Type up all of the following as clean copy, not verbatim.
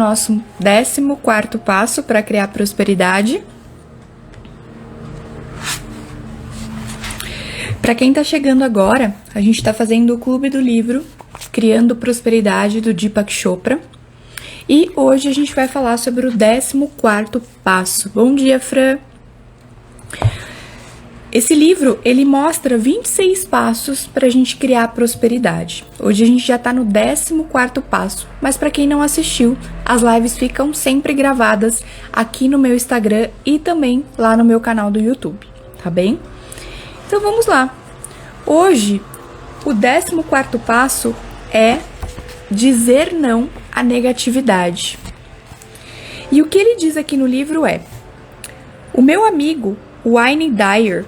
Nosso 14º passo para criar prosperidade. Para quem está chegando agora, a gente está fazendo o Clube do Livro Criando Prosperidade do Deepak Chopra. E hoje a gente vai falar sobre o 14º passo. Bom dia, Fran! Esse livro, ele mostra 26 passos para a gente criar prosperidade. Hoje a gente já está no 14º passo, mas para quem não assistiu, as lives ficam sempre gravadas aqui no meu Instagram e também lá no meu canal do YouTube, tá bem? Então vamos lá. Hoje, o 14º passo é dizer não à negatividade. E o que ele diz aqui no livro é: o meu amigo Wayne Dyer,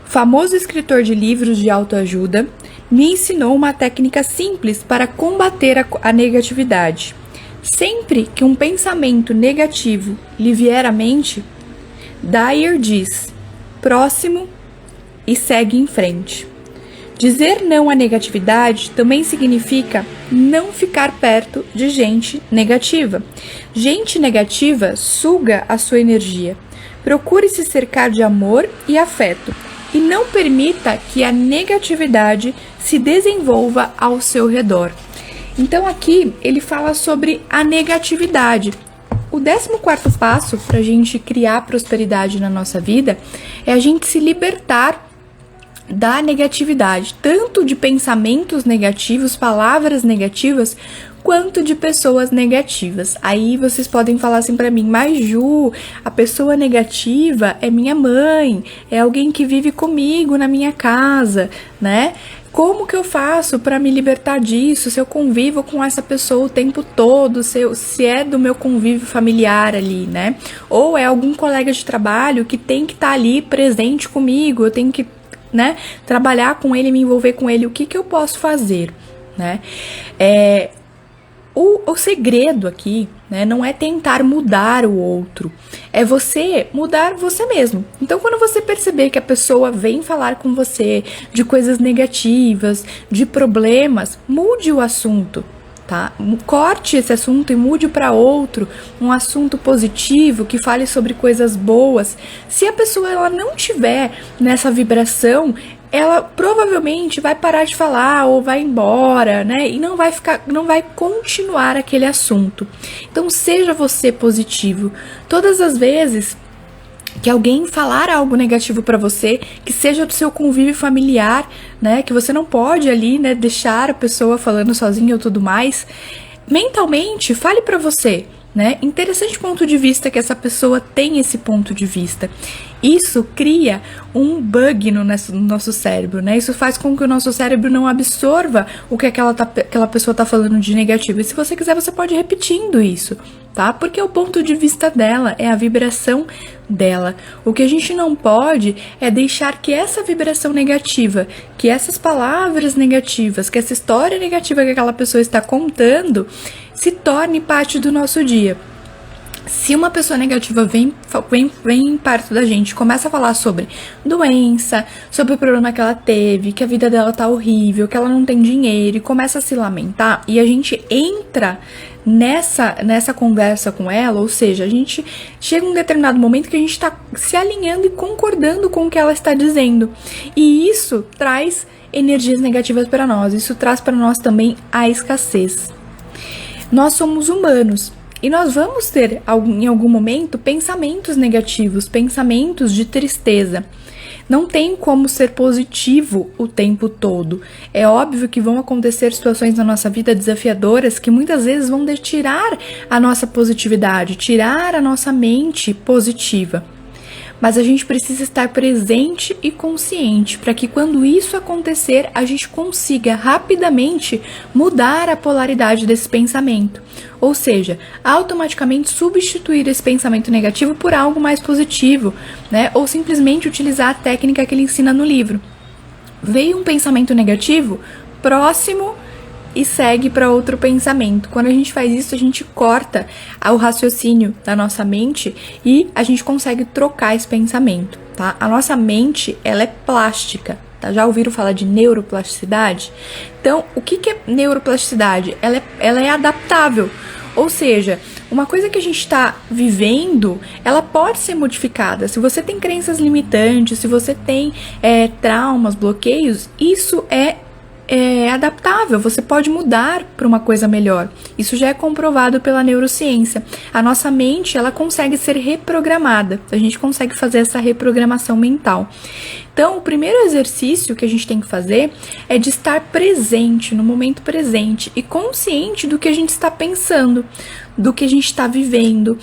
famoso escritor de livros de autoajuda, me ensinou uma técnica simples para combater a negatividade. Sempre que um pensamento negativo lhe vier à mente, Dyer diz: próximo, e segue em frente. Dizer não à negatividade também significa não ficar perto de gente negativa. Gente negativa suga a sua energia. Procure se cercar de amor e afeto e não permita que a negatividade se desenvolva ao seu redor. Então aqui ele fala sobre a negatividade. O 14º passo para a gente criar prosperidade na nossa vida é a gente se libertar da negatividade, tanto de pensamentos negativos, palavras negativas, quanto de pessoas negativas. Aí vocês podem falar assim pra mim: mas Ju, a pessoa negativa é minha mãe, é alguém que vive comigo na minha casa, né? Como que eu faço para me libertar disso, se eu convivo com essa pessoa o tempo todo, se é do meu convívio familiar ali, né? Ou é algum colega de trabalho que tem que estar ali presente comigo, eu tenho que, né, trabalhar com ele, me envolver com ele, o que eu posso fazer, né? O segredo aqui, né, não é tentar mudar o outro, é você mudar você mesmo. Então, quando você perceber que a pessoa vem falar com você de coisas negativas, de problemas, mude o assunto, tá? Corte esse assunto e mude para outro, um assunto positivo que fale sobre coisas boas. Se a pessoa ela não tiver nessa vibração, ela provavelmente vai parar de falar ou vai embora, né? E não vai continuar aquele assunto. Então seja você positivo. Todas as vezes que alguém falar algo negativo pra você, que seja do seu convívio familiar, né, que você não pode ali, né, deixar a pessoa falando sozinha ou tudo mais, mentalmente fale pra você, né, interessante ponto de vista que essa pessoa tem esse ponto de vista. Isso cria um bug no nosso cérebro, né? Isso faz com que o nosso cérebro não absorva o que aquela pessoa tá falando de negativo. E se você quiser, você pode ir repetindo isso, tá? Porque é o ponto de vista dela, é a vibração dela. O que a gente não pode é deixar que essa vibração negativa, que essas palavras negativas, que essa história negativa que aquela pessoa está contando, se torne parte do nosso dia. Se uma pessoa negativa vem perto da gente, começa a falar sobre doença, sobre o problema que ela teve, que a vida dela tá horrível, que ela não tem dinheiro, e começa a se lamentar, e a gente entra nessa conversa com ela, ou seja, a gente chega um determinado momento que a gente tá se alinhando e concordando com o que ela está dizendo. E isso traz energias negativas para nós, isso traz para nós também a escassez. Nós somos humanos. E nós vamos ter, em algum momento, pensamentos negativos, pensamentos de tristeza. Não tem como ser positivo o tempo todo. É óbvio que vão acontecer situações na nossa vida desafiadoras que muitas vezes vão tirar a nossa positividade, tirar a nossa mente positiva. Mas a gente precisa estar presente e consciente para que quando isso acontecer, a gente consiga rapidamente mudar a polaridade desse pensamento. Ou seja, automaticamente substituir esse pensamento negativo por algo mais positivo, né? Ou simplesmente utilizar a técnica que ele ensina no livro. Veio um pensamento negativo, próximo, e segue para outro pensamento. Quando a gente faz isso, a gente corta o raciocínio da nossa mente e a gente consegue trocar esse pensamento, tá? A nossa mente, ela é plástica, tá? Já ouviram falar de neuroplasticidade? Então, o que é neuroplasticidade? Ela é adaptável. Ou seja, uma coisa que a gente está vivendo, ela pode ser modificada. Se você tem crenças limitantes, se você tem traumas, bloqueios, isso é adaptável, você pode mudar para uma coisa melhor. Isso já é comprovado pela neurociência. A nossa mente, ela consegue ser reprogramada. A gente consegue fazer essa reprogramação mental. Então, o primeiro exercício que a gente tem que fazer é de estar presente, no momento presente, e consciente do que a gente está pensando, do que a gente está vivendo,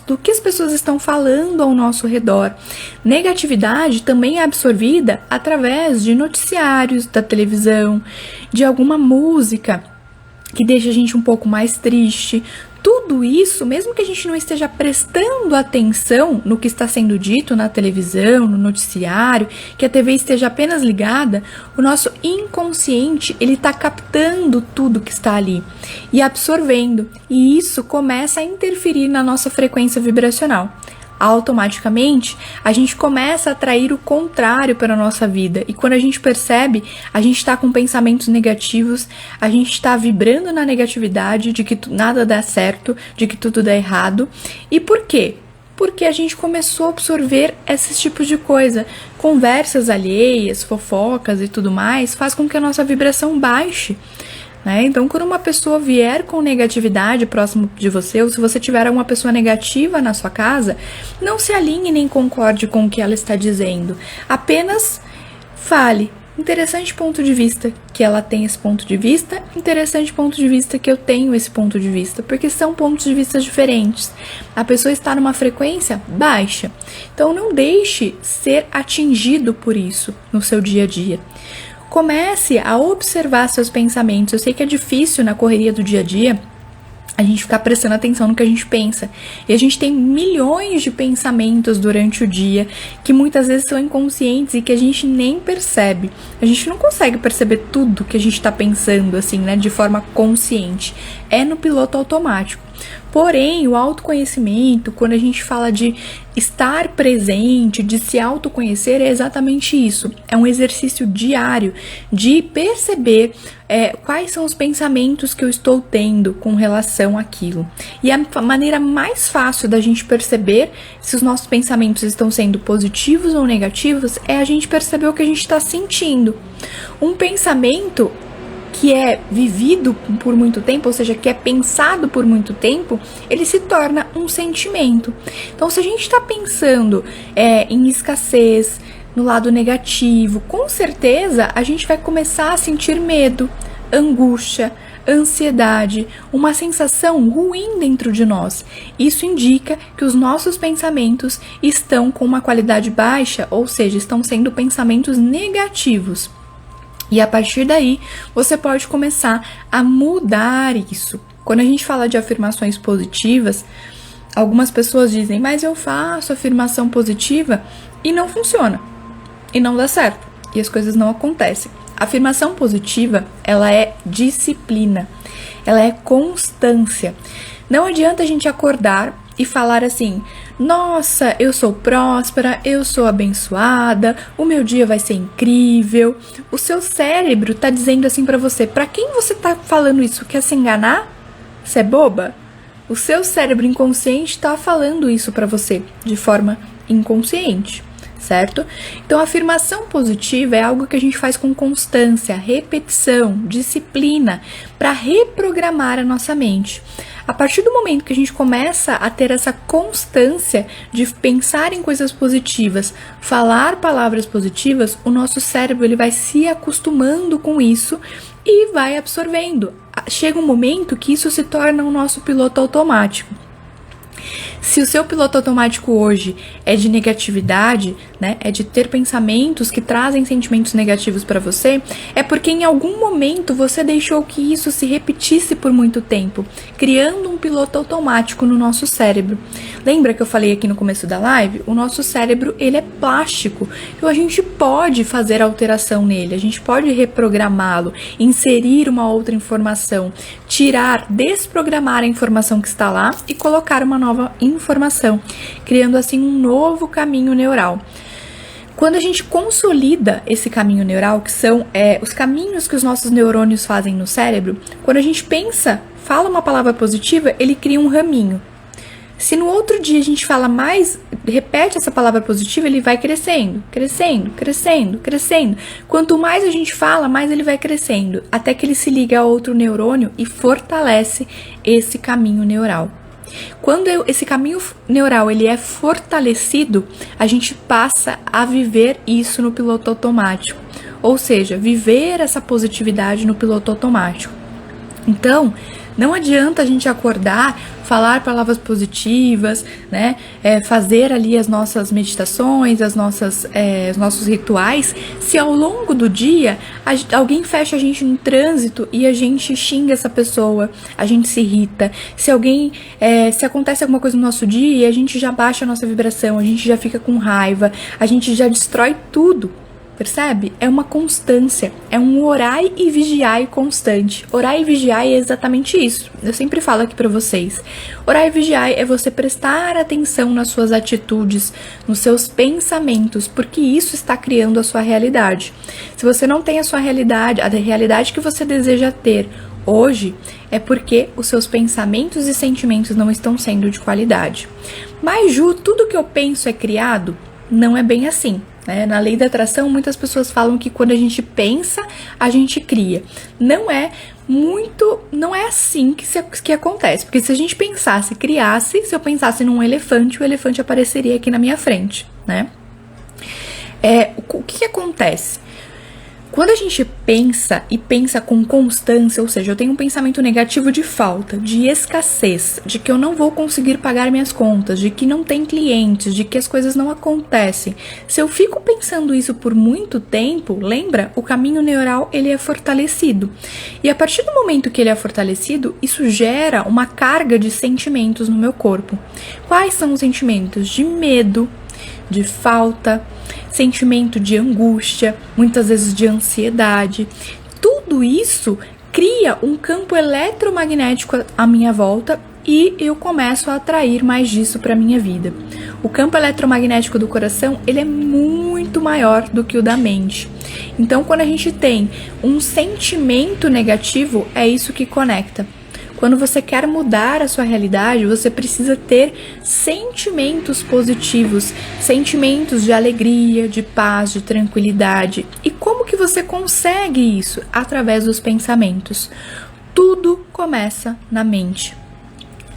do que as pessoas estão falando ao nosso redor. Negatividade também é absorvida através de noticiários, da televisão, de alguma música que deixa a gente um pouco mais triste. Tudo isso, mesmo que a gente não esteja prestando atenção no que está sendo dito na televisão, no noticiário, que a TV esteja apenas ligada, o nosso inconsciente, ele está captando tudo que está ali e absorvendo. E isso começa a interferir na nossa frequência vibracional. Automaticamente, a gente começa a atrair o contrário para a nossa vida. E quando a gente percebe, a gente está com pensamentos negativos, a gente está vibrando na negatividade, de que nada dá certo, de que tudo dá errado. E por quê? Porque a gente começou a absorver esses tipos de coisa. Conversas alheias, fofocas e tudo mais, faz com que a nossa vibração baixe. Então, quando uma pessoa vier com negatividade próximo de você, ou se você tiver alguma pessoa negativa na sua casa, não se alinhe nem concorde com o que ela está dizendo. Apenas fale. Interessante ponto de vista que ela tem esse ponto de vista, interessante ponto de vista que eu tenho esse ponto de vista, porque são pontos de vista diferentes. A pessoa está numa frequência baixa, então não deixe ser atingido por isso no seu dia a dia. Comece a observar seus pensamentos. Eu sei que é difícil na correria do dia a dia a gente ficar prestando atenção no que a gente pensa. E a gente tem milhões de pensamentos durante o dia que muitas vezes são inconscientes e que a gente nem percebe. A gente não consegue perceber tudo que a gente está pensando, assim, né, de forma consciente. É no piloto automático. Porém, o autoconhecimento, quando a gente fala de estar presente, de se autoconhecer, é exatamente isso. É um exercício diário de perceber quais são os pensamentos que eu estou tendo com relação àquilo. E a maneira mais fácil da gente perceber se os nossos pensamentos estão sendo positivos ou negativos é a gente perceber o que a gente está sentindo. Um pensamento que é vivido por muito tempo, ou seja, que é pensado por muito tempo, ele se torna um sentimento. Então, se a gente está pensando em escassez, no lado negativo, com certeza a gente vai começar a sentir medo, angústia, ansiedade, uma sensação ruim dentro de nós. Isso indica que os nossos pensamentos estão com uma qualidade baixa, ou seja, estão sendo pensamentos negativos. E a partir daí, você pode começar a mudar isso. Quando a gente fala de afirmações positivas, algumas pessoas dizem, mas eu faço afirmação positiva e não funciona. E não dá certo. E as coisas não acontecem. A afirmação positiva, ela é disciplina. Ela é constância. Não adianta a gente acordar e falar assim, nossa, eu sou próspera, eu sou abençoada, o meu dia vai ser incrível. O seu cérebro tá dizendo assim pra você, pra quem você tá falando isso? Quer se enganar? Você é boba? O seu cérebro inconsciente tá falando isso pra você de forma inconsciente, certo? Então, a afirmação positiva é algo que a gente faz com constância, repetição, disciplina, para reprogramar a nossa mente. A partir do momento que a gente começa a ter essa constância de pensar em coisas positivas, falar palavras positivas, o nosso cérebro ele vai se acostumando com isso e vai absorvendo. Chega um momento que isso se torna o nosso piloto automático. Se o seu piloto automático hoje é de negatividade, né, é de ter pensamentos que trazem sentimentos negativos para você, é porque em algum momento você deixou que isso se repetisse por muito tempo, criando um piloto automático no nosso cérebro. Lembra que eu falei aqui no começo da live? O nosso cérebro, ele é plástico, então a gente pode fazer alteração nele, a gente pode reprogramá-lo, inserir uma outra informação, tirar, desprogramar a informação que está lá e colocar uma nova informação, criando assim um novo caminho neural. Quando a gente consolida esse caminho neural, que são os caminhos que os nossos neurônios fazem no cérebro, quando a gente pensa, fala uma palavra positiva, ele cria um raminho. Se no outro dia a gente fala mais, repete essa palavra positiva, ele vai crescendo, crescendo, crescendo, crescendo. Quanto mais a gente fala, mais ele vai crescendo, até que ele se liga a outro neurônio e fortalece esse caminho neural. Quando esse caminho neural ele é fortalecido, a gente passa a viver isso no piloto automático. Ou seja, viver essa positividade no piloto automático. Então, não adianta a gente acordar, falar palavras positivas, né? Fazer ali as nossas meditações, os nossos rituais, se ao longo do dia alguém fecha a gente no trânsito e a gente xinga essa pessoa, a gente se irrita. Se acontece alguma coisa no nosso dia, a gente já baixa a nossa vibração, a gente já fica com raiva, a gente já destrói tudo. Percebe? É uma constância, é um orai e vigiai constante. Orai e vigiai é exatamente isso. Eu sempre falo aqui pra vocês. Orai e vigiai é você prestar atenção nas suas atitudes, nos seus pensamentos, porque isso está criando a sua realidade. Se você não tem a sua realidade, a realidade que você deseja ter hoje, é porque os seus pensamentos e sentimentos não estão sendo de qualidade. Mas, Ju, tudo que eu penso é criado? Não é bem assim. Na lei da atração, muitas pessoas falam que quando a gente pensa, a gente cria. Não é assim que acontece. Porque se a gente pensasse, criasse, se eu pensasse num elefante, o elefante apareceria aqui na minha frente, né? O que acontece? Quando a gente pensa e pensa com constância, ou seja, eu tenho um pensamento negativo de falta, de escassez, de que eu não vou conseguir pagar minhas contas, de que não tem clientes, de que as coisas não acontecem. Se eu fico pensando isso por muito tempo, lembra? O caminho neural ele é fortalecido. E a partir do momento que ele é fortalecido, isso gera uma carga de sentimentos no meu corpo. Quais são os sentimentos? De medo, de falta, sentimento de angústia, muitas vezes de ansiedade. Tudo isso cria um campo eletromagnético à minha volta e eu começo a atrair mais disso para minha vida. O campo eletromagnético do coração, ele é muito maior do que o da mente. Então, quando a gente tem um sentimento negativo, é isso que conecta. Quando você quer mudar a sua realidade, você precisa ter sentimentos positivos, sentimentos de alegria, de paz, de tranquilidade. E como que você consegue isso? Através dos pensamentos. Tudo começa na mente.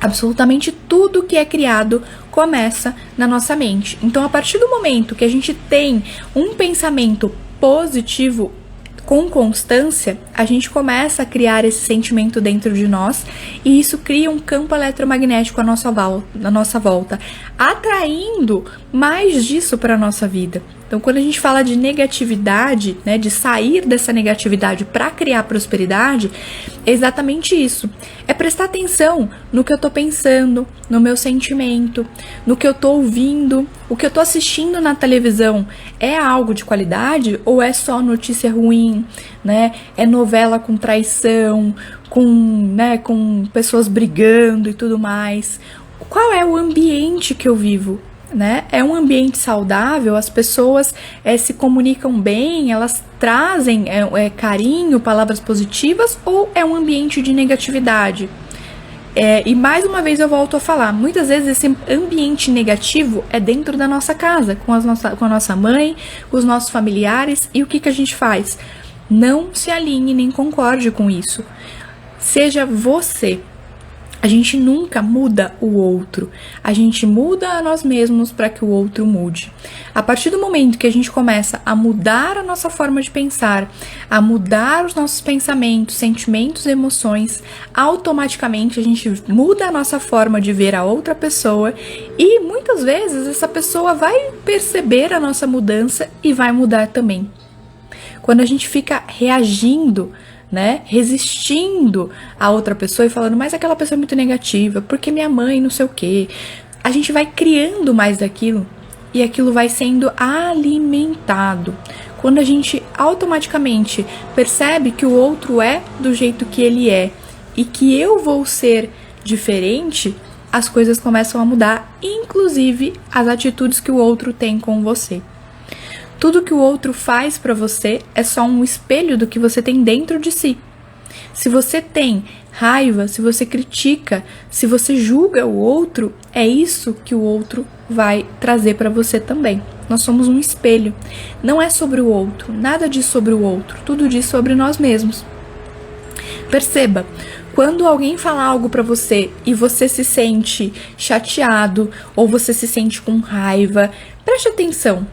Absolutamente tudo que é criado começa na nossa mente. Então, a partir do momento que a gente tem um pensamento positivo, com constância, a gente começa a criar esse sentimento dentro de nós e isso cria um campo eletromagnético à nossa volta, atraindo mais disso para a nossa vida. Então, quando a gente fala de negatividade, né, de sair dessa negatividade para criar prosperidade, é exatamente isso. É prestar atenção no que eu tô pensando, no meu sentimento, no que eu tô ouvindo, o que eu tô assistindo na televisão. É algo de qualidade ou é só notícia ruim, né? É novela com traição, com pessoas brigando e tudo mais. Qual é o ambiente que eu vivo? Né? É um ambiente saudável, as pessoas se comunicam bem, elas trazem carinho, palavras positivas, ou é um ambiente de negatividade? E mais uma vez eu volto a falar, muitas vezes esse ambiente negativo é dentro da nossa casa, com a nossa mãe, com os nossos familiares, e o que a gente faz? Não se alinhe nem concorde com isso. Seja você. A gente nunca muda o outro, a gente muda a nós mesmos para que o outro mude. A partir do momento que a gente começa a mudar a nossa forma de pensar, a mudar os nossos pensamentos, sentimentos e emoções, automaticamente a gente muda a nossa forma de ver a outra pessoa e muitas vezes essa pessoa vai perceber a nossa mudança e vai mudar também. Quando a gente fica reagindo, né, resistindo a outra pessoa e falando, mas aquela pessoa é muito negativa, porque minha mãe não sei o quê. A gente vai criando mais daquilo e aquilo vai sendo alimentado. Quando a gente automaticamente percebe que o outro é do jeito que ele é e que eu vou ser diferente, as coisas começam a mudar, inclusive as atitudes que o outro tem com você. Tudo que o outro faz para você é só um espelho do que você tem dentro de si. Se você tem raiva, se você critica, se você julga o outro, é isso que o outro vai trazer para você também. Nós somos um espelho. Não é sobre o outro, nada diz sobre o outro, tudo diz sobre nós mesmos. Perceba, quando alguém fala algo para você e você se sente chateado ou você se sente com raiva, preste atenção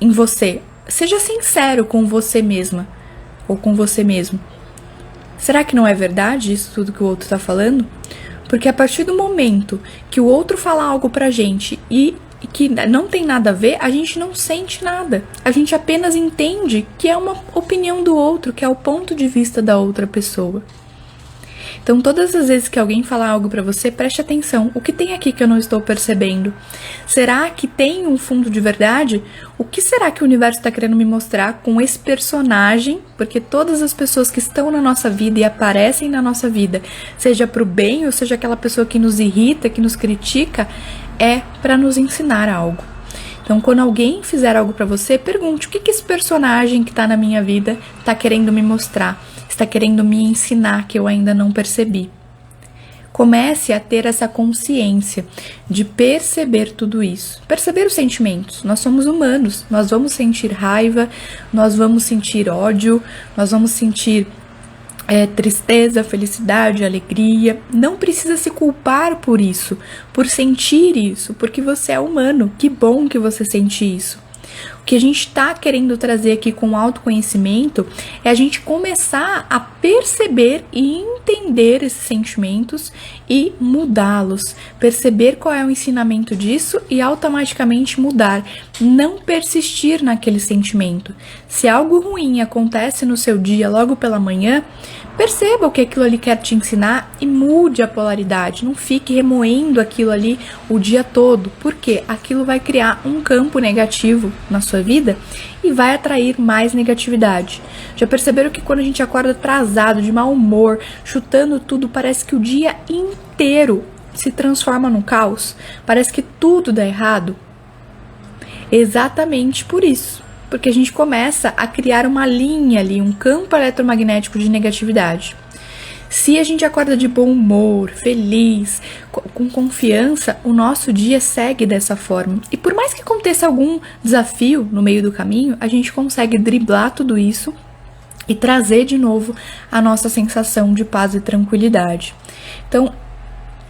em você. Seja sincero com você mesma ou com você mesmo. Será que não é verdade isso tudo que o outro tá falando? Porque a partir do momento que o outro fala algo pra gente e que não tem nada a ver, a gente não sente nada. A gente apenas entende que é uma opinião do outro, que é o ponto de vista da outra pessoa. Então, todas as vezes que alguém falar algo pra você, preste atenção. O que tem aqui que eu não estou percebendo? Será que tem um fundo de verdade? O que será que o universo está querendo me mostrar com esse personagem? Porque todas as pessoas que estão na nossa vida e aparecem na nossa vida, seja pro bem ou seja aquela pessoa que nos irrita, que nos critica, é para nos ensinar algo. Então, quando alguém fizer algo pra você, pergunte o que esse personagem que tá na minha vida tá querendo me mostrar, está querendo me ensinar que eu ainda não percebi. Comece a ter essa consciência de perceber tudo isso. Perceber os sentimentos. Nós somos humanos, nós vamos sentir raiva, nós vamos sentir ódio, nós vamos sentir tristeza, felicidade, alegria. Não precisa se culpar por isso, por sentir isso, porque você é humano. Que bom que você sente isso. O que a gente está querendo trazer aqui com o autoconhecimento é a gente começar a perceber e entender esses sentimentos e mudá-los. Perceber qual é o ensinamento disso e automaticamente mudar. Não persistir naquele sentimento. Se algo ruim acontece no seu dia logo pela manhã, perceba o que aquilo ali quer te ensinar e mude a polaridade. Não fique remoendo aquilo ali o dia todo, porque aquilo vai criar um campo negativo na sua vida e vai atrair mais negatividade. Já perceberam que quando a gente acorda atrasado, de mau humor, chutando tudo, parece que o dia inteiro se transforma num caos? Parece que tudo dá errado? Exatamente por isso. Porque a gente começa a criar uma linha ali, um campo eletromagnético de negatividade. Se a gente acorda de bom humor, feliz, com confiança, o nosso dia segue dessa forma. E por mais que aconteça algum desafio no meio do caminho, a gente consegue driblar tudo isso e trazer de novo a nossa sensação de paz e tranquilidade. Então,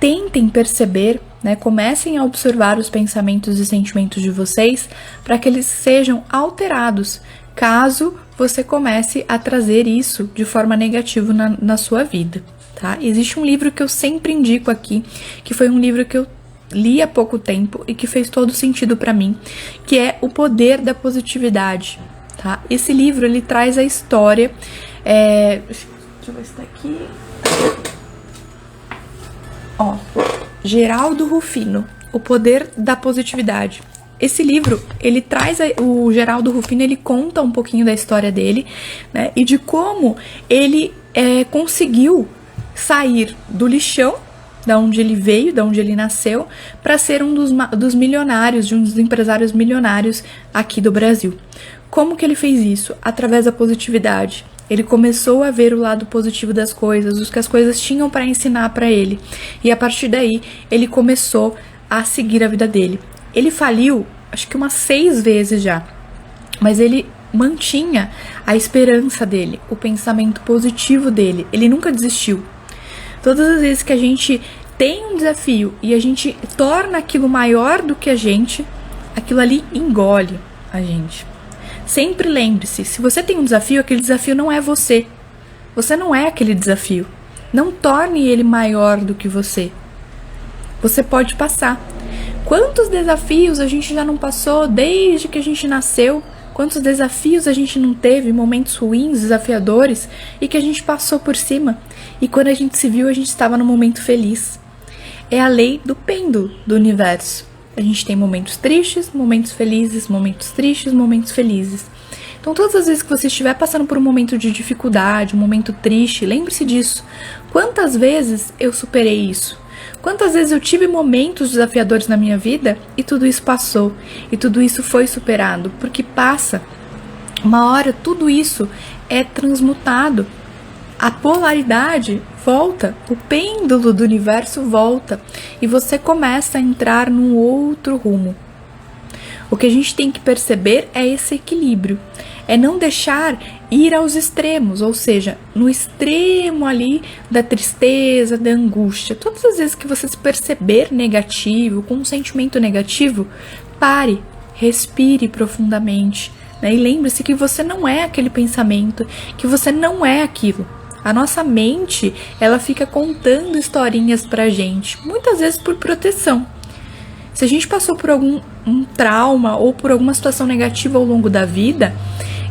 tentem perceber, comecem a observar os pensamentos e sentimentos de vocês para que eles sejam alterados, caso você comece a trazer isso de forma negativa na sua vida, tá? Existe um livro que eu sempre indico aqui, que foi um livro que eu li há pouco tempo e que fez todo sentido para mim, que é O Poder da Positividade, tá? Esse livro, ele traz a história, deixa eu ver se tá aqui... Geraldo Rufino, O Poder da Positividade. Esse livro, ele traz o Geraldo Rufino, ele conta um pouquinho da história dele, e de como ele conseguiu sair do lixão, da onde ele veio, da onde ele nasceu, para ser um dos milionários, de um dos empresários milionários aqui do Brasil. Como que ele fez isso? Através da positividade. Ele começou a ver o lado positivo das coisas, o que as coisas tinham para ensinar para ele. E a partir daí, ele começou a seguir a vida dele. Ele faliu, acho que umas 6 vezes já. Mas ele mantinha a esperança dele, o pensamento positivo dele. Ele nunca desistiu. Todas as vezes que a gente tem um desafio e a gente torna aquilo maior do que a gente, aquilo ali engole a gente. Sempre lembre-se, se você tem um desafio, aquele desafio não é você. Você não é aquele desafio. Não torne ele maior do que você. Você pode passar. Quantos desafios a gente já não passou desde que a gente nasceu? Quantos desafios a gente não teve, momentos ruins, desafiadores, e que a gente passou por cima? E quando a gente se viu, a gente estava num momento feliz. É a lei do pêndulo do universo. A gente tem momentos tristes, momentos felizes, momentos tristes, momentos felizes. Então, todas as vezes que você estiver passando por um momento de dificuldade, um momento triste, lembre-se disso. Quantas vezes eu superei isso? Quantas vezes eu tive momentos desafiadores na minha vida e tudo isso passou, e tudo isso foi superado, porque passa. Uma hora tudo isso é transmutado, a polaridade volta, o pêndulo do universo volta e você começa a entrar num outro rumo. O que a gente tem que perceber é esse equilíbrio, é não deixar ir aos extremos, ou seja, no extremo ali da tristeza, da angústia. Todas as vezes que você se perceber negativo, com um sentimento negativo, pare, respire profundamente, né? E lembre-se que você não é aquele pensamento, que você não é aquilo. A nossa mente, ela fica contando historinhas pra gente, muitas vezes por proteção. Se a gente passou por algum trauma ou por alguma situação negativa ao longo da vida,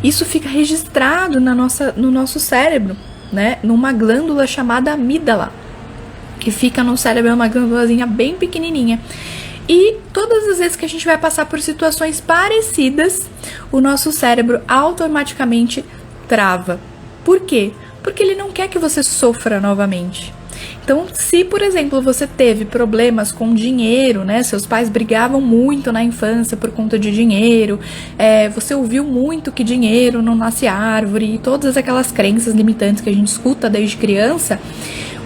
isso fica registrado no nosso cérebro, né? Numa glândula chamada amígdala, que fica no cérebro, é uma glândulazinha bem pequenininha. E todas as vezes que a gente vai passar por situações parecidas, o nosso cérebro automaticamente trava. Por quê? Porque ele não quer que você sofra novamente. Então, se, por exemplo, você teve problemas com dinheiro, né? Seus pais brigavam muito na infância por conta de dinheiro, você ouviu muito que dinheiro não nasce árvore, e todas aquelas crenças limitantes que a gente escuta desde criança,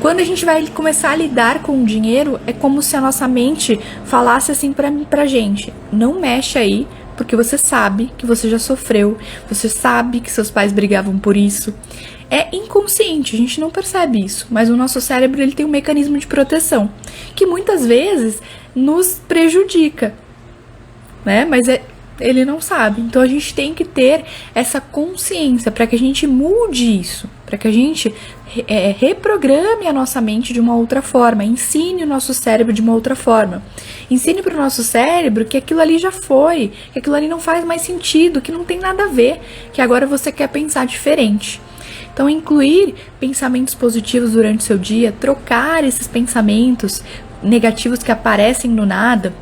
quando a gente vai começar a lidar com o dinheiro, é como se a nossa mente falasse assim pra gente: não mexe aí, porque você sabe que você já sofreu, você sabe que seus pais brigavam por isso. É inconsciente, a gente não percebe isso, mas o nosso cérebro, ele tem um mecanismo de proteção, que muitas vezes nos prejudica, né? Mas ele não sabe. Então a gente tem que ter essa consciência para que a gente mude isso, para que a gente reprograme a nossa mente de uma outra forma, ensine o nosso cérebro de uma outra forma. Ensine para o nosso cérebro que aquilo ali já foi, que aquilo ali não faz mais sentido, que não tem nada a ver, que agora você quer pensar diferente. Então, incluir pensamentos positivos durante o seu dia, trocar esses pensamentos negativos que aparecem do nada,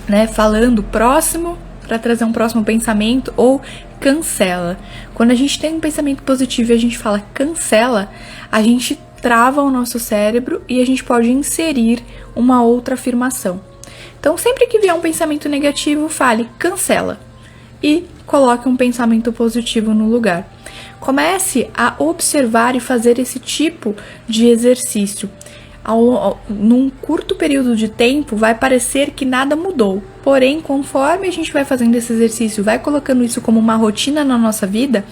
né, falando próximo para trazer um próximo pensamento, ou cancela. Quando a gente tem um pensamento positivo e a gente fala cancela, a gente trava o nosso cérebro e a gente pode inserir uma outra afirmação. Então, sempre que vier um pensamento negativo, fale cancela e coloque um pensamento positivo no lugar. Comece a observar e fazer esse tipo de exercício. Num curto período de tempo, vai parecer que nada mudou. Porém, conforme a gente vai fazendo esse exercício, vai colocando isso como uma rotina na nossa vida,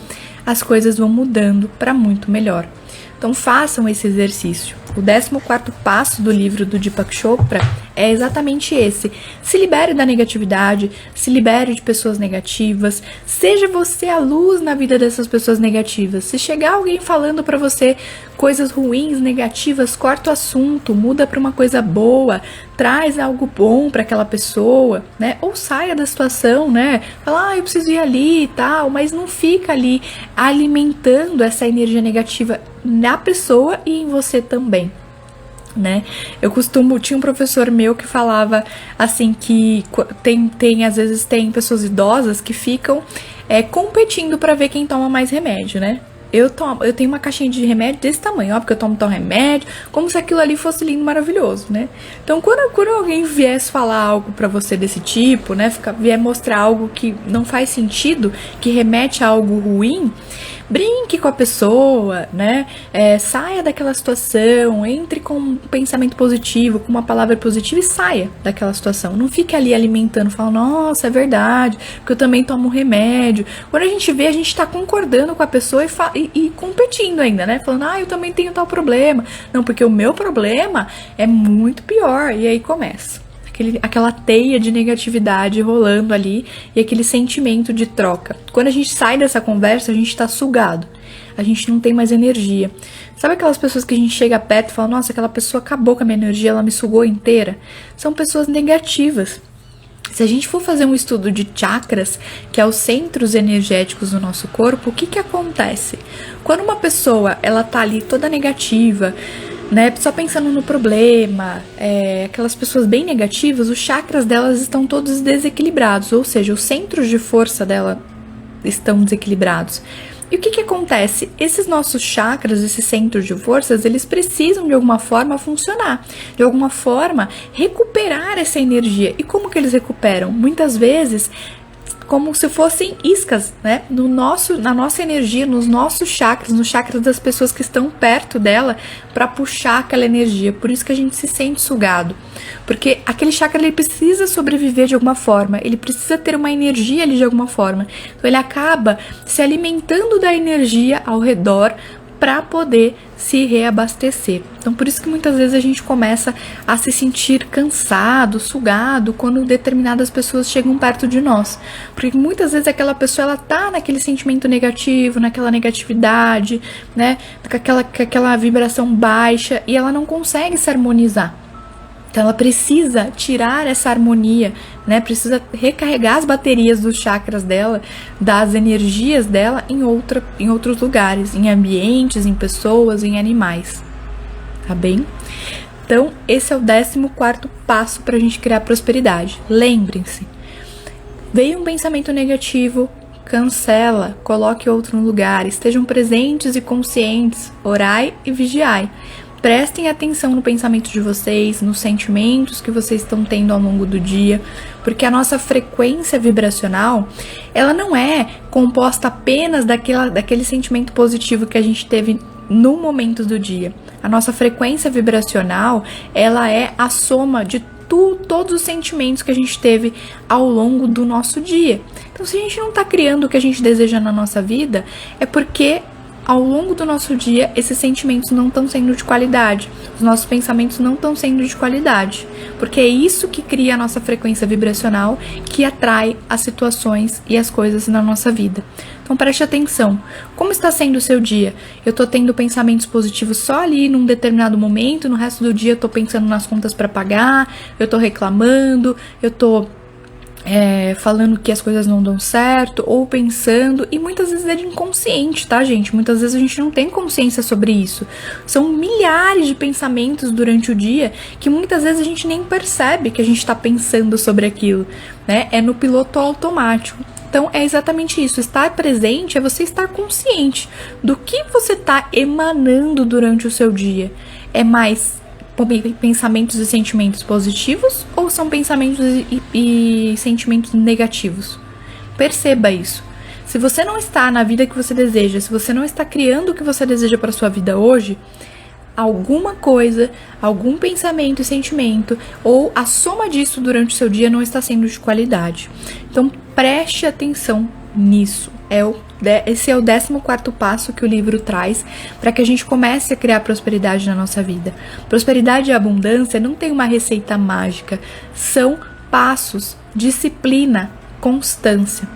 as coisas vão mudando para muito melhor. Então, façam esse exercício. O 14º passo do livro do Deepak Chopra é exatamente esse. Se libere da negatividade, se libere de pessoas negativas, seja você a luz na vida dessas pessoas negativas. Se chegar alguém falando pra você coisas ruins, negativas, corta o assunto, muda pra uma coisa boa, traz algo bom pra aquela pessoa, né? Ou saia da situação, né? Fala, eu preciso ir ali e tal, mas não fica ali alimentando essa energia negativa na pessoa e em você também, né? Tinha um professor meu que falava assim que às vezes tem pessoas idosas que ficam competindo pra ver quem toma mais remédio, né? Eu tenho uma caixinha de remédio desse tamanho, ó, porque eu tomo tal remédio, como se aquilo ali fosse lindo, maravilhoso, né? Então, quando alguém viesse falar algo pra você desse tipo, né, vier mostrar algo que não faz sentido, que remete a algo ruim, brinque com a pessoa, né? Saia daquela situação, entre com um pensamento positivo, com uma palavra positiva e saia daquela situação. Não fique ali alimentando, falando, nossa, é verdade, porque eu também tomo remédio. Quando a gente vê, a gente tá concordando com a pessoa e competindo ainda, né? Falando, eu também tenho tal problema. Não, porque o meu problema é muito pior. E aí começa aquela teia de negatividade rolando ali e aquele sentimento de troca. Quando a gente sai dessa conversa, a gente tá sugado. A gente não tem mais energia. Sabe aquelas pessoas que a gente chega perto e fala, nossa, aquela pessoa acabou com a minha energia, ela me sugou inteira? São pessoas negativas. Se a gente for fazer um estudo de chakras, que é os centros energéticos do nosso corpo, o que acontece? Quando uma pessoa, ela tá ali toda negativa, né, só pensando no problema, aquelas pessoas bem negativas, os chakras delas estão todos desequilibrados, ou seja, os centros de força dela estão desequilibrados. E o que acontece? Esses nossos chakras, esses centros de forças, eles precisam de alguma forma funcionar, de alguma forma recuperar essa energia. E como que eles recuperam? Muitas vezes como se fossem iscas, né? Na nossa energia, nos nossos chakras, nos chakras das pessoas que estão perto dela, para puxar aquela energia. Por isso que a gente se sente sugado. Porque aquele chakra, ele precisa sobreviver de alguma forma, ele precisa ter uma energia ali de alguma forma. Então ele acaba se alimentando da energia ao redor para poder se reabastecer. Então por isso que muitas vezes a gente começa a se sentir cansado, sugado, quando determinadas pessoas chegam perto de nós. Porque muitas vezes aquela pessoa, ela tá naquele sentimento negativo, naquela negatividade, né, com aquela vibração baixa, e ela não consegue se harmonizar. Então ela precisa tirar essa harmonia, né? Precisa recarregar as baterias dos chakras dela, das energias dela em outros lugares, em ambientes, em pessoas, em animais. Tá bem? Então esse é o 14º passo para a gente criar prosperidade. Lembrem-se, veio um pensamento negativo, cancela, coloque outro no lugar, estejam presentes e conscientes, orai e vigiai. Prestem atenção no pensamento de vocês, nos sentimentos que vocês estão tendo ao longo do dia, porque a nossa frequência vibracional, ela não é composta apenas daquele sentimento positivo que a gente teve no momento do dia. A nossa frequência vibracional, ela é a soma de todos os sentimentos que a gente teve ao longo do nosso dia. Então, se a gente não está criando o que a gente deseja na nossa vida, é porque ao longo do nosso dia, esses sentimentos não estão sendo de qualidade, os nossos pensamentos não estão sendo de qualidade, porque é isso que cria a nossa frequência vibracional, que atrai as situações e as coisas na nossa vida. Então preste atenção, como está sendo o seu dia? Eu estou tendo pensamentos positivos só ali num determinado momento, no resto do dia eu estou pensando nas contas para pagar, eu estou reclamando, eu estou falando que as coisas não dão certo, ou pensando, e muitas vezes é de inconsciente, tá, gente? Muitas vezes a gente não tem consciência sobre isso. São milhares de pensamentos durante o dia que muitas vezes a gente nem percebe que a gente está pensando sobre aquilo, né? É no piloto automático. Então é exatamente isso, estar presente é você estar consciente do que você está emanando durante o seu dia. É mais pensamentos e sentimentos positivos ou são pensamentos e sentimentos negativos? Perceba isso. Se você não está na vida que você deseja, se você não está criando o que você deseja para sua vida hoje, alguma coisa, algum pensamento e sentimento, ou a soma disso durante o seu dia não está sendo de qualidade. Então preste atenção nisso. Esse é o 14º passo que o livro traz para que a gente comece a criar prosperidade na nossa vida. Prosperidade e abundância não tem uma receita mágica, são passos, disciplina, constância.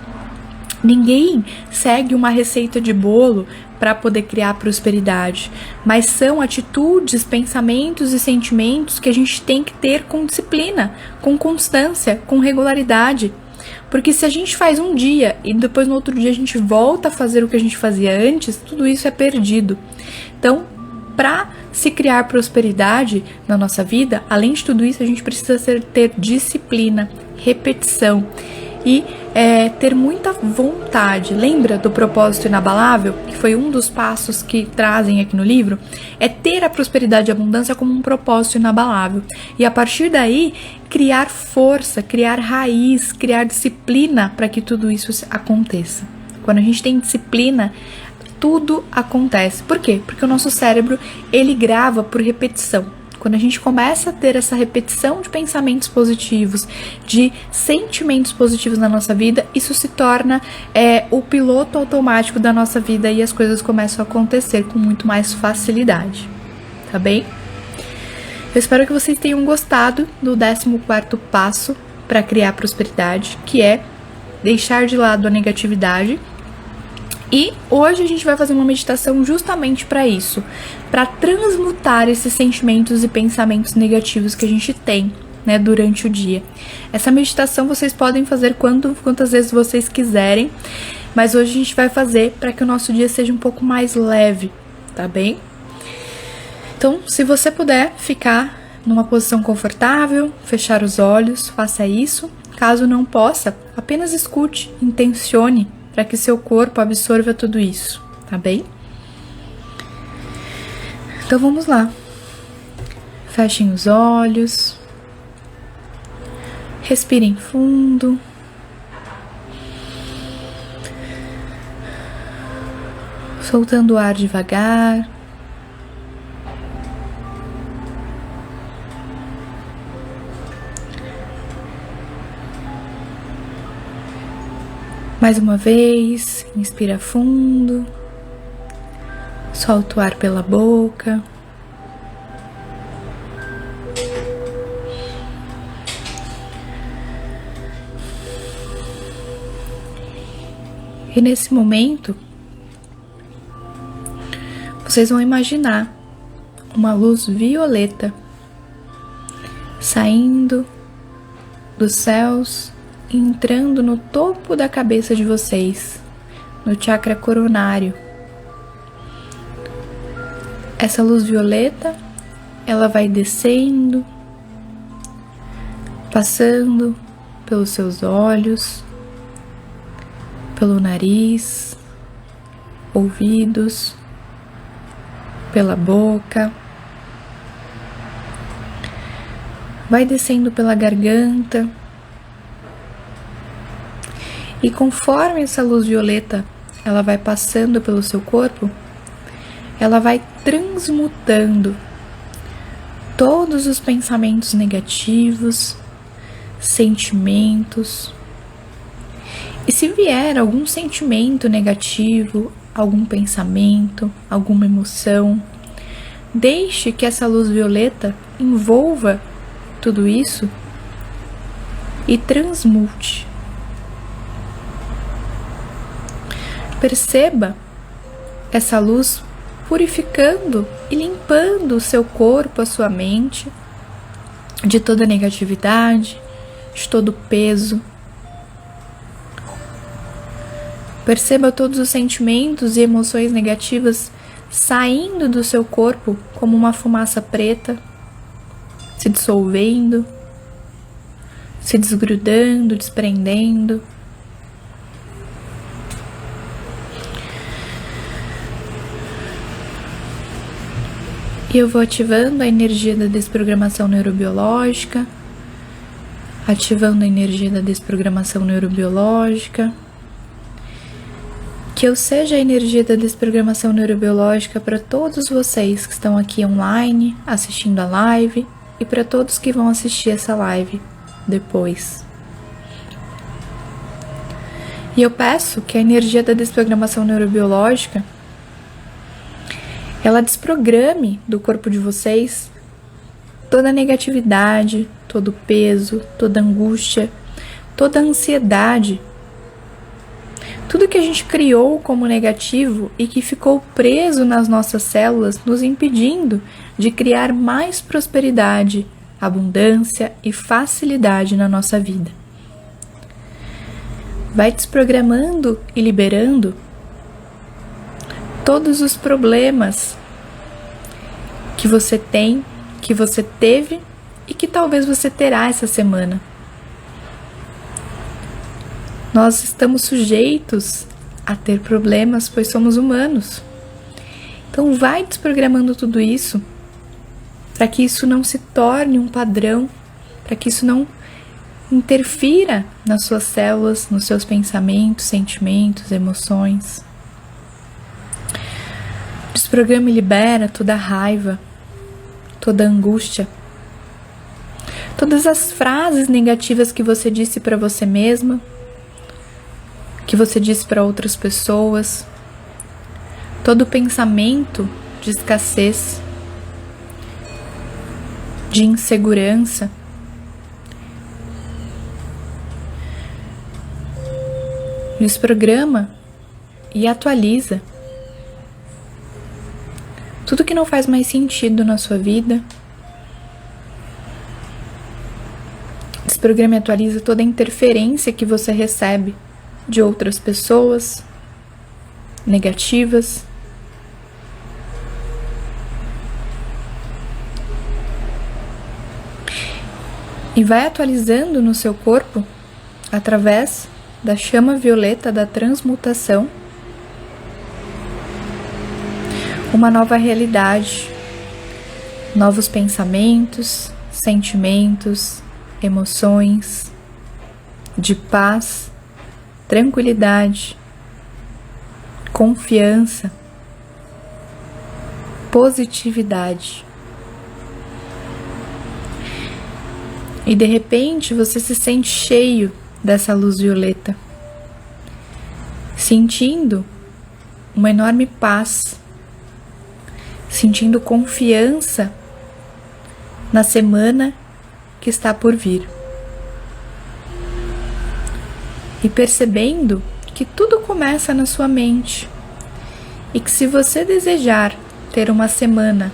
Ninguém segue uma receita de bolo para poder criar prosperidade, mas são atitudes, pensamentos e sentimentos que a gente tem que ter com disciplina, com constância, com regularidade. Porque se a gente faz um dia e depois no outro dia a gente volta a fazer o que a gente fazia antes, tudo isso é perdido. Então, para se criar prosperidade na nossa vida, além de tudo isso, a gente precisa ter disciplina, repetição e ter muita vontade. Lembra do propósito inabalável? Que foi um dos passos que trazem aqui no livro? É ter a prosperidade e a abundância como um propósito inabalável. E a partir daí, criar força, criar raiz, criar disciplina para que tudo isso aconteça. Quando a gente tem disciplina, tudo acontece. Por quê? Porque o nosso cérebro, ele grava por repetição. Quando a gente começa a ter essa repetição de pensamentos positivos, de sentimentos positivos na nossa vida, isso se torna o piloto automático da nossa vida e as coisas começam a acontecer com muito mais facilidade. Tá bem? Eu espero que vocês tenham gostado do 14º passo para criar prosperidade, que é deixar de lado a negatividade. E hoje a gente vai fazer uma meditação justamente para isso, para transmutar esses sentimentos e pensamentos negativos que a gente tem, né, durante o dia. Essa meditação vocês podem fazer quantas vezes vocês quiserem, mas hoje a gente vai fazer para que o nosso dia seja um pouco mais leve, tá bem? Então, se você puder ficar numa posição confortável, fechar os olhos, faça isso. Caso não possa, apenas escute, intencione, para que seu corpo absorva tudo isso. tá bem? Então vamos lá. Fechem os olhos. Respirem fundo. Soltando o ar devagar. Mais uma vez, inspira fundo. Solta o ar pela boca. E nesse momento, vocês vão imaginar uma luz violeta saindo dos céus e entrando no topo da cabeça de vocês, no chakra coronário. Essa luz violeta, ela vai descendo, passando pelos seus olhos, pelo nariz, ouvidos, pela boca, vai descendo pela garganta, e conforme essa luz violeta ela vai passando pelo seu corpo, ela vai transmutando todos os pensamentos negativos, sentimentos. E se vier algum sentimento negativo, algum pensamento, alguma emoção, deixe que essa luz violeta envolva tudo isso e transmute. Perceba essa luz purificando e limpando o seu corpo, a sua mente, de toda negatividade, de todo peso. Perceba todos os sentimentos e emoções negativas saindo do seu corpo como uma fumaça preta, se dissolvendo, se desgrudando, desprendendo. E eu vou ativando a energia da desprogramação neurobiológica, ativando a energia da desprogramação neurobiológica. Que eu seja a energia da desprogramação neurobiológica para todos vocês que estão aqui online, assistindo a live, e para todos que vão assistir essa live depois. E eu peço que a energia da desprogramação neurobiológica ela desprograme do corpo de vocês toda a negatividade, todo o peso, toda a angústia, toda a ansiedade. Tudo que a gente criou como negativo e que ficou preso nas nossas células, nos impedindo de criar mais prosperidade, abundância e facilidade na nossa vida. Vai desprogramando e liberando todos os problemas que você tem, que você teve e que talvez você terá essa semana. Nós estamos sujeitos a ter problemas, pois somos humanos. Então vai desprogramando tudo isso, para que isso não se torne um padrão, para que isso não interfira nas suas células, nos seus pensamentos, sentimentos, emoções. Desprograma e libera toda a raiva, toda a angústia, todas as frases negativas que você disse para você mesma, que você disse para outras pessoas, todo pensamento de escassez, de insegurança. Desprograma e atualiza tudo que não faz mais sentido na sua vida. Desprograma e atualiza toda a interferência que você recebe de outras pessoas negativas. E vai atualizando no seu corpo através da chama violeta da transmutação uma nova realidade, novos pensamentos, sentimentos, emoções de paz, tranquilidade, confiança, positividade. E de repente você se sente cheio dessa luz violeta, sentindo uma enorme paz, sentindo confiança na semana que está por vir. E percebendo que tudo começa na sua mente e que se você desejar ter uma semana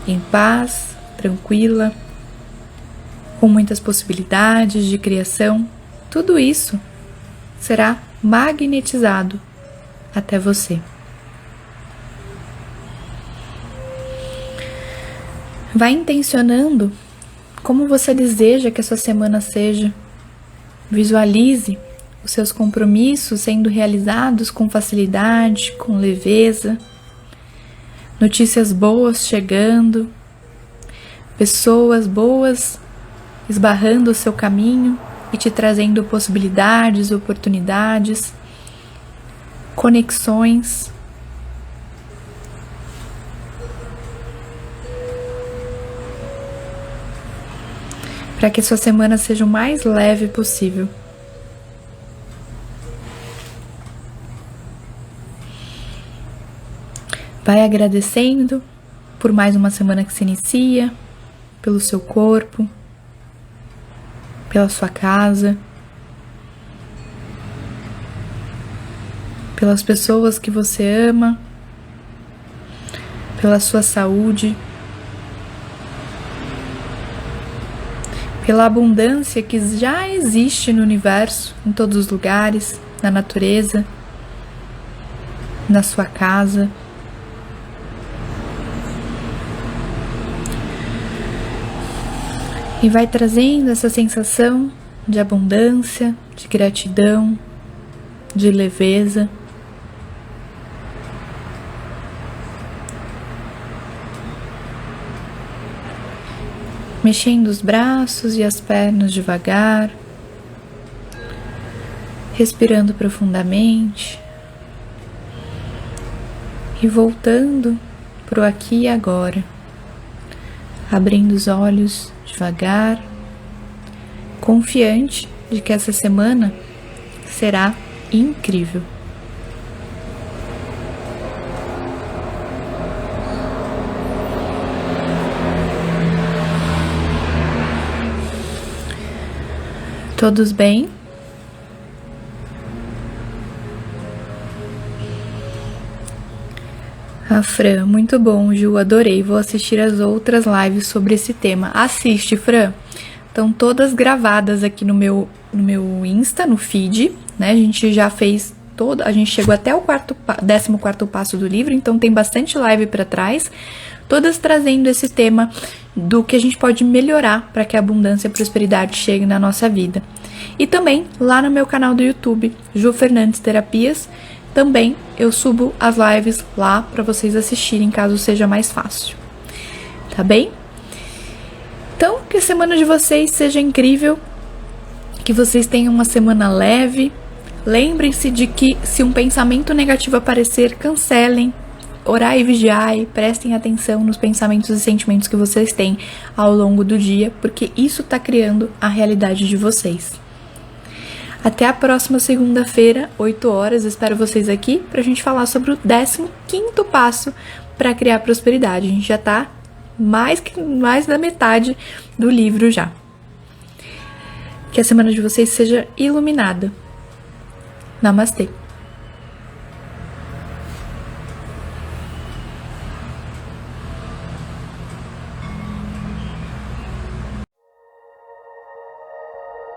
em paz, tranquila, com muitas possibilidades de criação, tudo isso será magnetizado até você. Vai intencionando como você deseja que a sua semana seja. Visualize os seus compromissos sendo realizados com facilidade, com leveza, notícias boas chegando, pessoas boas esbarrando o seu caminho e te trazendo possibilidades, oportunidades, conexões. Para que sua semana seja o mais leve possível. Vai agradecendo por mais uma semana que se inicia, pelo seu corpo, pela sua casa, pelas pessoas que você ama, pela sua saúde, pela abundância que já existe no universo, em todos os lugares, na natureza, na sua casa. E vai trazendo essa sensação de abundância, de gratidão, de leveza. Mexendo os braços e as pernas devagar, respirando profundamente e voltando para o aqui e agora, abrindo os olhos devagar, confiante de que essa semana será incrível. Todos bem? Fran, muito bom, Ju, adorei. Vou assistir as outras lives sobre esse tema. Assiste, Fran. Estão todas gravadas aqui no meu Insta, no feed, né? A gente já fez a gente chegou até o 14º passo do livro, então tem bastante live para trás, todas trazendo esse tema do que a gente pode melhorar para que a abundância e a prosperidade chegue na nossa vida. E também lá no meu canal do YouTube, Ju Fernandes Terapias, também eu subo as lives lá para vocês assistirem, caso seja mais fácil. Tá bem? Então, que a semana de vocês seja incrível, que vocês tenham uma semana leve. Lembrem-se de que se um pensamento negativo aparecer, cancelem, orai e vigiai, prestem atenção nos pensamentos e sentimentos que vocês têm ao longo do dia, porque isso está criando a realidade de vocês. Até a próxima segunda-feira, 8 horas, espero vocês aqui pra gente falar sobre o 15º passo para criar prosperidade. A gente já tá mais da metade do livro já. Que a semana de vocês seja iluminada. Namastê!